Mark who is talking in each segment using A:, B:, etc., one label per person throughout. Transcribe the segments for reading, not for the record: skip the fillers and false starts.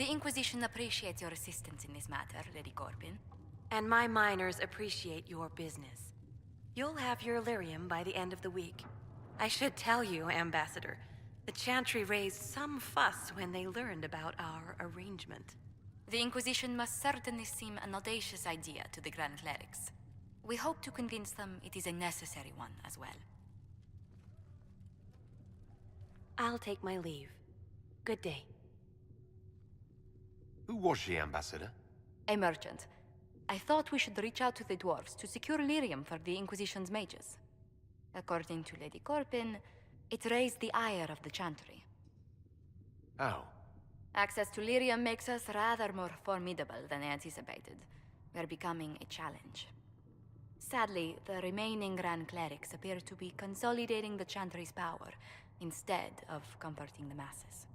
A: The Inquisition appreciates your assistance in this matter, Lady Corbin.
B: And my miners appreciate your business. You'll have your lyrium by the end of the week. I should tell you, Ambassador, the Chantry raised some fuss when they learned about our arrangement.
A: The Inquisition must certainly seem an audacious idea to the Grand Clerics. We hope to convince them it is a necessary one as well.
B: I'll take my leave. Good day.
C: Who was she, Ambassador?
A: A merchant. I thought we should reach out to the dwarves to secure lyrium for the Inquisition's mages. According to Lady Corbin, it raised the ire of the Chantry.
C: How?
A: Access to lyrium makes us rather more formidable than anticipated. We're becoming a challenge. Sadly, the remaining Grand Clerics appear to be consolidating the Chantry's power, instead of comforting the masses.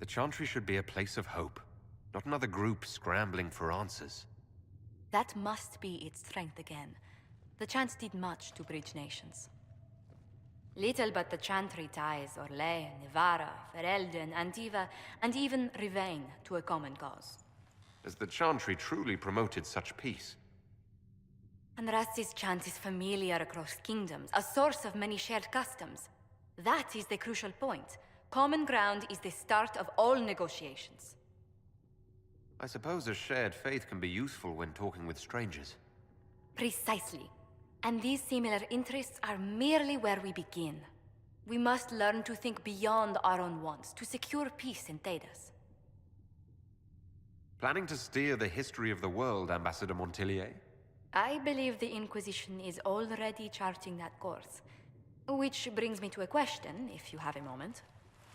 C: The Chantry should be a place of hope, not another group scrambling for answers.
A: That must be its strength again. The Chants did much to bridge nations. Little but the Chantry ties Orlais, Nevarra, Ferelden, Antiva, and even Rivain to a common cause.
C: Has the Chantry truly promoted such peace?
A: Andraste's chant is familiar across kingdoms, a source of many shared customs. That is the crucial point. Common ground is the start of all negotiations.
C: I suppose a shared faith can be useful when talking with strangers.
A: Precisely. And these similar interests are merely where we begin. We must learn to think beyond our own wants, to secure peace in Thedas.
C: Planning to steer the history of the world, Ambassador Montillier?
A: I believe the Inquisition is already charting that course. Which brings me to a question, if you have a moment.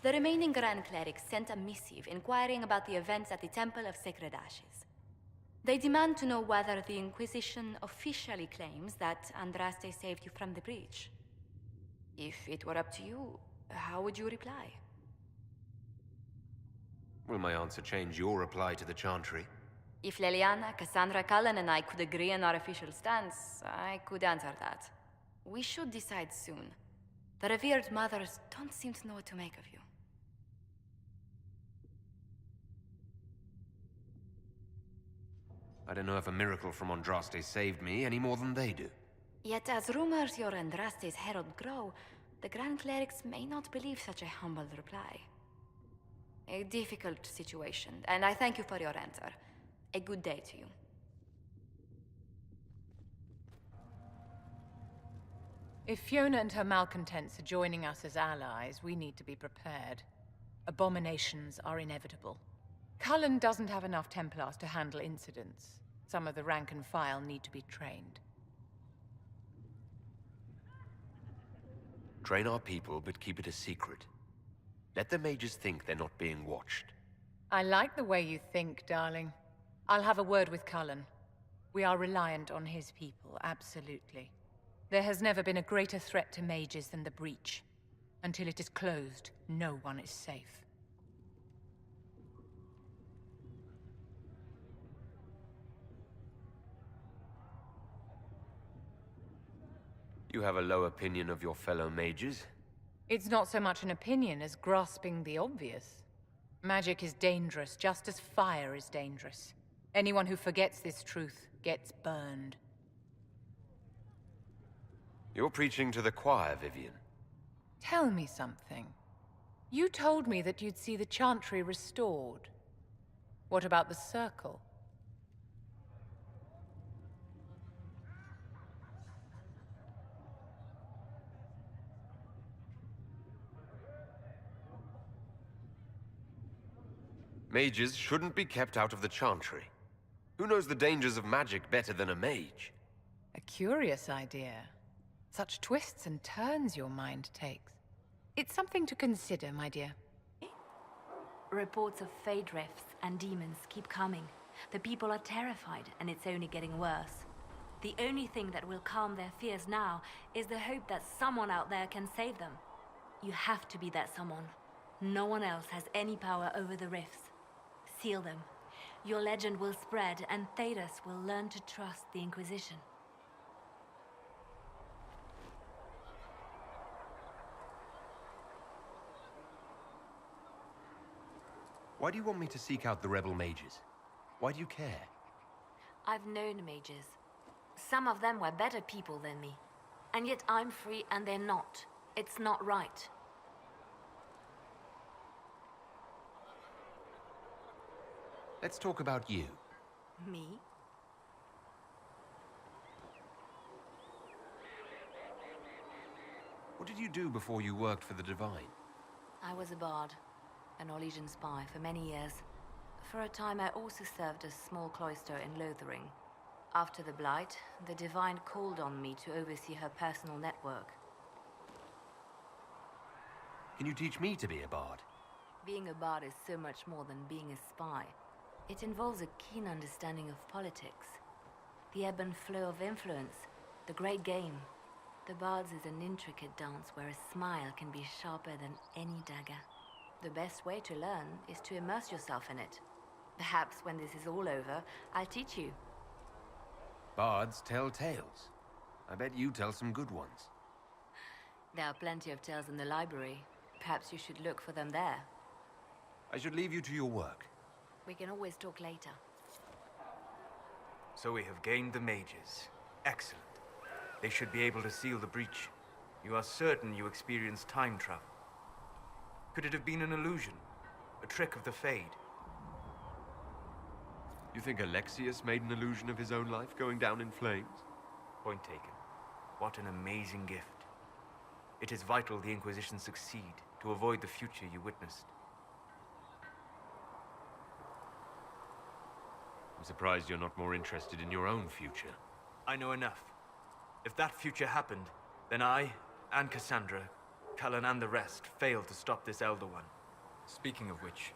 A: The remaining Grand Clerics sent a missive inquiring about the events at the Temple of Sacred Ashes. They demand to know whether the Inquisition officially claims that Andraste saved you from the breach. If it were up to you, how would you reply?
C: Will my answer change your reply to the Chantry?
A: If Leliana, Cassandra Cullen, and I could agree on our official stance, I could answer that. We should decide soon. The revered mothers don't seem to know what to make of you.
C: I don't know if a miracle from Andraste saved me any more than they do.
A: Yet as rumors your Andraste's herald grow, the Grand Clerics may not believe such a humble reply. A difficult situation, and I thank you for your answer. A good day to you.
D: If Fiona and her malcontents are joining us as allies, we need to be prepared. Abominations are inevitable. Cullen doesn't have enough Templars to handle incidents. Some of the rank and file need to be trained.
C: Train our people, but keep it a secret. Let the mages think they're not being watched.
D: I like the way you think, darling. I'll have a word with Cullen. We are reliant on his people, absolutely. There has never been a greater threat to mages than the breach. Until it is closed, no one is safe.
C: You have a low opinion of your fellow mages?
D: It's not so much an opinion as grasping the obvious. Magic is dangerous, just as fire is dangerous. Anyone who forgets this truth gets burned.
C: You're preaching to the choir, Vivian.
D: Tell me something. You told me that you'd see the Chantry restored. What about the Circle?
C: Mages shouldn't be kept out of the Chantry. Who knows the dangers of magic better than a mage?
D: A curious idea. Such twists and turns your mind takes. It's something to consider, my dear.
B: Reports of fade rifts and demons keep coming. The people are terrified, and it's only getting worse. The only thing that will calm their fears now is the hope that someone out there can save them. You have to be that someone. No one else has any power over the rifts. Seal them. Your legend will spread, and Thedas will learn to trust the Inquisition.
C: Why do you want me to seek out the rebel mages? Why do you care?
B: I've known mages. Some of them were better people than me. And yet I'm free and they're not. It's not right.
C: Let's talk about you.
B: Me?
C: What did you do before you worked for the Divine?
B: I was a bard, an Orlesian spy for many years. For a time I also served a small cloister in Lothering. After the Blight, the Divine called on me to oversee her personal network.
C: Can you teach me to be a bard?
B: Being a bard is so much more than being a spy. It involves a keen understanding of politics, the ebb and flow of influence, the great game. The bard's is an intricate dance where a smile can be sharper than any dagger. The best way to learn is to immerse yourself in it. Perhaps when this is all over, I'll teach you.
C: Bards tell tales. I bet you tell some good ones.
B: There are plenty of tales in the library. Perhaps you should look for them there.
C: I should leave you to your work.
B: We can always talk later.
E: So we have gained the mages. Excellent. They should be able to seal the breach. You are certain you experienced time travel. Could it have been an illusion? A trick of the Fade?
C: You think Alexius made an illusion of his own life going down in flames?
E: Point taken. What an amazing gift. It is vital the Inquisition succeed to avoid the future you witnessed.
C: I'm surprised you're not more interested in your own future.
E: I know enough. If that future happened, then I, and Cassandra, Cullen and the rest, failed to stop this Elder One. Speaking of which,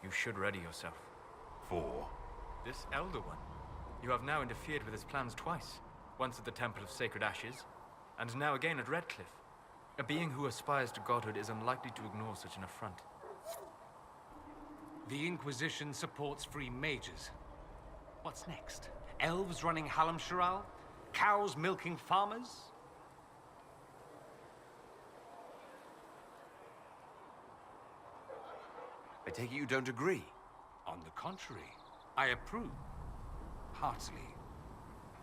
E: you should ready yourself.
C: For?
E: This Elder One. You have now interfered with his plans twice. Once at the Temple of Sacred Ashes, and now again at Redcliffe. A being who aspires to godhood is unlikely to ignore such an affront.
F: The Inquisition supports free mages. What's next? Elves running Halamsharal? Cows milking farmers?
C: I take it you don't agree?
F: On the contrary, I approve. Heartily.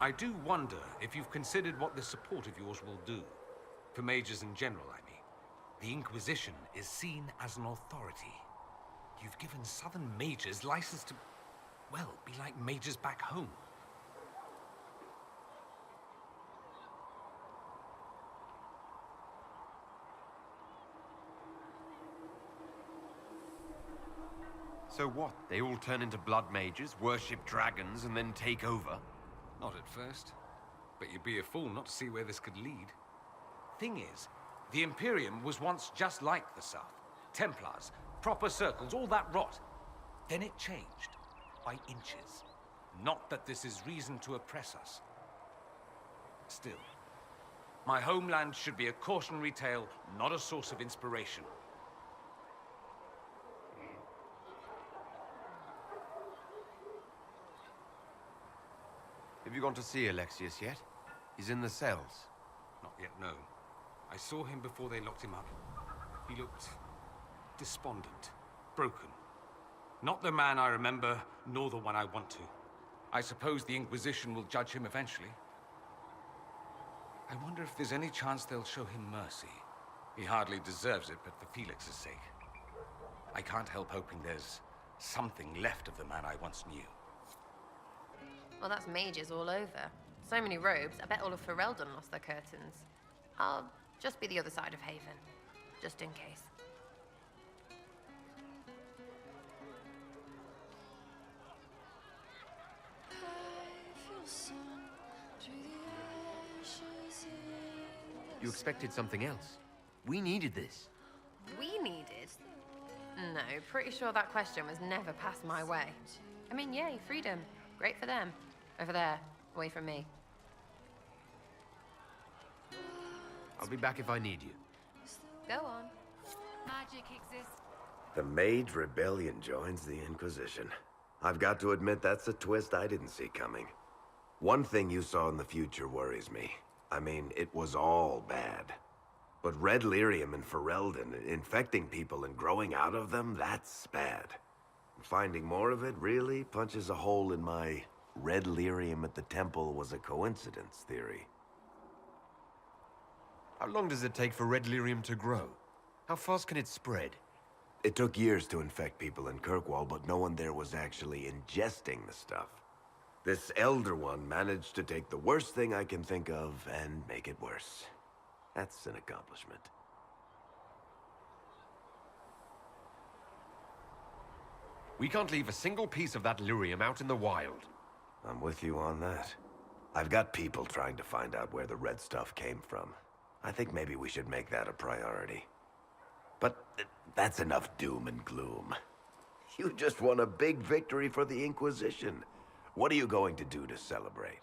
F: I do wonder if you've considered what this support of yours will do. For mages in general, I mean. The Inquisition is seen as an authority. You've given Southern mages license to, well, be like mages back home.
C: So what? They all turn into blood mages, worship dragons, and then take over?
F: Not at first. But you'd be a fool not to see where this could lead. Thing is, the Imperium was once just like the South. Templars, proper circles, all that rot. Then it changed. By inches. Not that this is reason to oppress us. Still, my homeland should be a cautionary tale, not a source of inspiration.
C: Have you gone to see Alexius yet? He's in the cells.
F: Not yet, no. I saw him before they locked him up. He looked despondent, broken. Not the man I remember, nor the one I want to. I suppose the Inquisition will judge him eventually. I wonder if there's any chance they'll show him mercy. He hardly deserves it, but for Felix's sake. I can't help hoping there's something left of the man I once knew.
G: Well, that's mages all over. So many robes, I bet all of Ferelden lost their curtains. I'll just be the other side of Haven, just in case.
C: You expected something else. We needed this.
G: We needed? No, pretty sure that question was never passed my way. I mean, yay, freedom. Great for them. Over there, away from me.
C: I'll be back if I need you.
G: Go on.
B: Magic exists.
H: The Mage Rebellion joins the Inquisition. I've got to admit that's a twist I didn't see coming. One thing you saw in the future worries me. I mean, it was all bad. But Red Lyrium and Ferelden, infecting people and growing out of them, that's bad. Finding more of it really punches a hole in my red lyrium at the temple was a coincidence theory.
C: How long does it take for red lyrium to grow? How fast can it spread?
H: It took years to infect people in Kirkwall, but no one there was actually ingesting the stuff. This Elder One managed to take the worst thing I can think of and make it worse. That's an accomplishment.
C: We can't leave a single piece of that lyrium out in the wild.
H: I'm with you on that. I've got people trying to find out where the red stuff came from. I think maybe we should make that a priority. But that's enough doom and gloom. You just won a big victory for the Inquisition. What are you going to do to celebrate?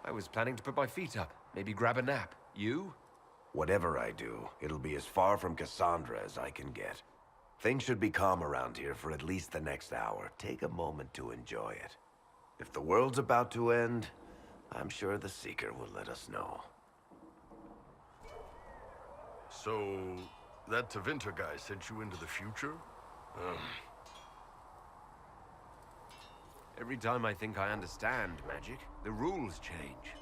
C: I was planning to put my feet up, maybe grab a nap. You?
H: Whatever I do, it'll be as far from Cassandra as I can get. Things should be calm around here for at least the next hour. Take a moment to enjoy it. If the world's about to end, I'm sure the Seeker will let us know.
I: So, that Tevinter guy sent you into the future?
C: Every time I think I understand magic, the rules change.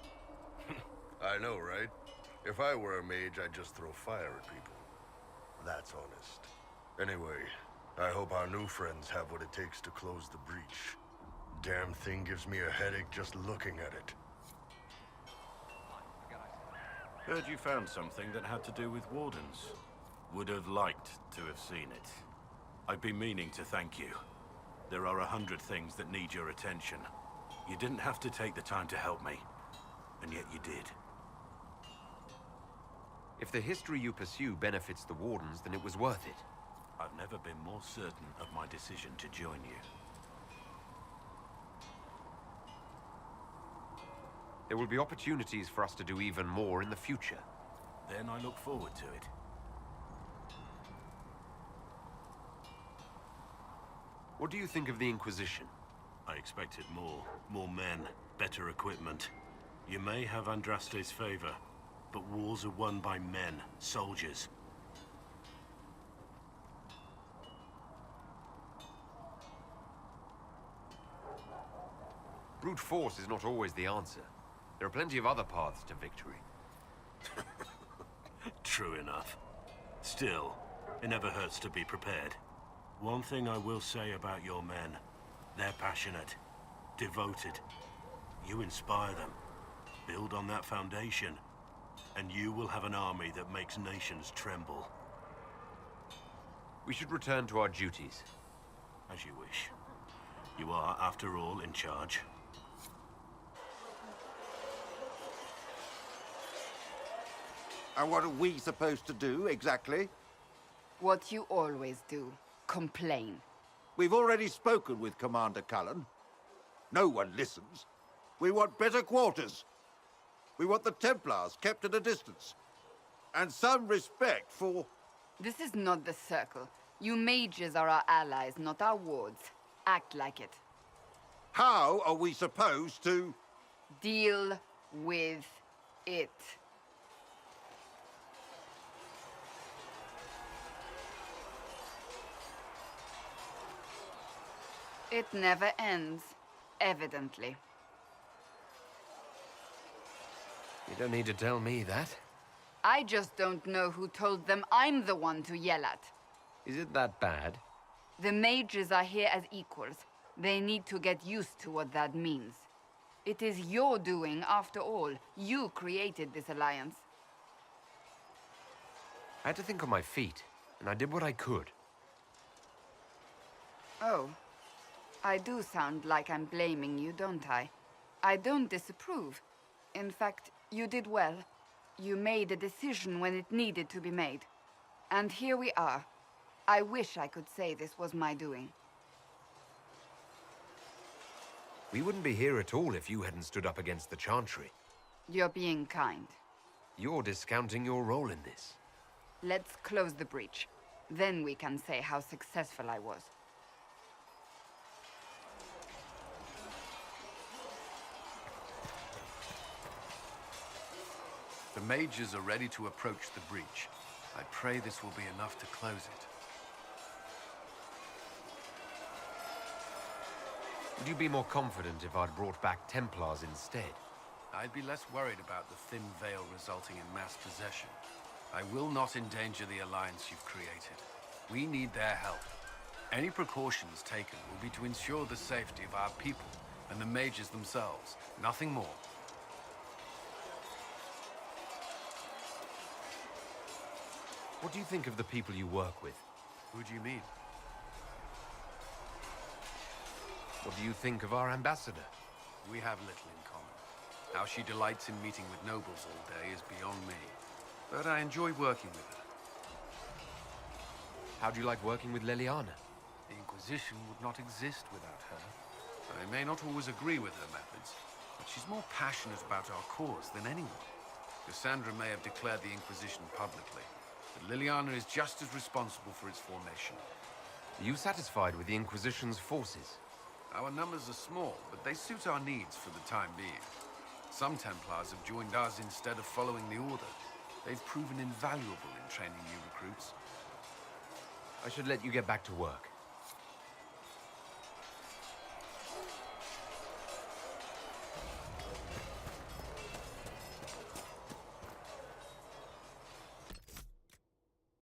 I: I know, right? If I were a mage, I'd just throw fire at people. That's honest. Anyway, I hope our new friends have what it takes to close the breach. Damn thing gives me a headache just looking at it.
J: Heard you found something that had to do with wardens. Would have liked to have seen it. I've been meaning to thank you. There are 100 things that need your attention. You didn't have to take the time to help me, and yet you did.
C: If the history you pursue benefits the Wardens, then it was worth it.
J: I've never been more certain of my decision to join you.
C: There will be opportunities for us to do even more in the future.
J: Then I look forward to it.
C: What do you think of the Inquisition?
J: I expected more. More men, better equipment. You may have Andraste's favor, but wars are won by men, soldiers.
C: Brute force is not always the answer. There are plenty of other paths to victory.
J: True enough. Still, it never hurts to be prepared. One thing I will say about your men, they're passionate, devoted. You inspire them. Build on that foundation, and you will have an army that makes nations tremble.
C: We should return to our duties.
J: As you wish. You are, after all, in charge.
K: And what are we supposed to do, exactly?
L: What you always do. Complain.
K: We've already spoken with Commander Cullen. No one listens. We want better quarters. We want the Templars kept at a distance. And some respect for...
L: This is not the Circle. You mages are our allies, not our wards. Act like it.
K: How are we supposed to...
L: Deal with it. It never ends, evidently.
C: You don't need to tell me that.
L: I just don't know who told them I'm the one to yell at.
C: Is it that bad?
L: The mages are here as equals. They need to get used to what that means. It is your doing, after all. You created this alliance.
C: I had to think on my feet, and I did what I could.
L: Oh. I do sound like I'm blaming you, don't I? I don't disapprove. In fact, you did well. You made a decision when it needed to be made. And here we are. I wish I could say this was my doing.
C: We wouldn't be here at all if you hadn't stood up against the Chantry.
L: You're being kind.
C: You're discounting your role in this.
L: Let's close the breach. Then we can say how successful I was.
M: The mages are ready to approach the breach. I pray this will be enough to close it.
C: Would you be more confident if I'd brought back Templars instead?
M: I'd be less worried about the thin veil resulting in mass possession. I will not endanger the alliance you've created. We need their help. Any precautions taken will be to ensure the safety of our people and the mages themselves. Nothing more.
C: What do you think of the people you work with?
M: Who do you mean?
C: What do you think of our ambassador?
M: We have little in common. How she delights in meeting with nobles all day is beyond me. But I enjoy working with her.
C: How do you like working with Leliana?
M: The Inquisition would not exist without her. I may not always agree with her methods, but she's more passionate about our cause than anyone. Cassandra may have declared the Inquisition publicly, but Liliana is just as responsible for its formation.
C: Are you satisfied with the Inquisition's forces?
M: Our numbers are small, but they suit our needs for the time being. Some Templars have joined us instead of following the Order. They've proven invaluable in training new recruits.
C: I should let you get back to work.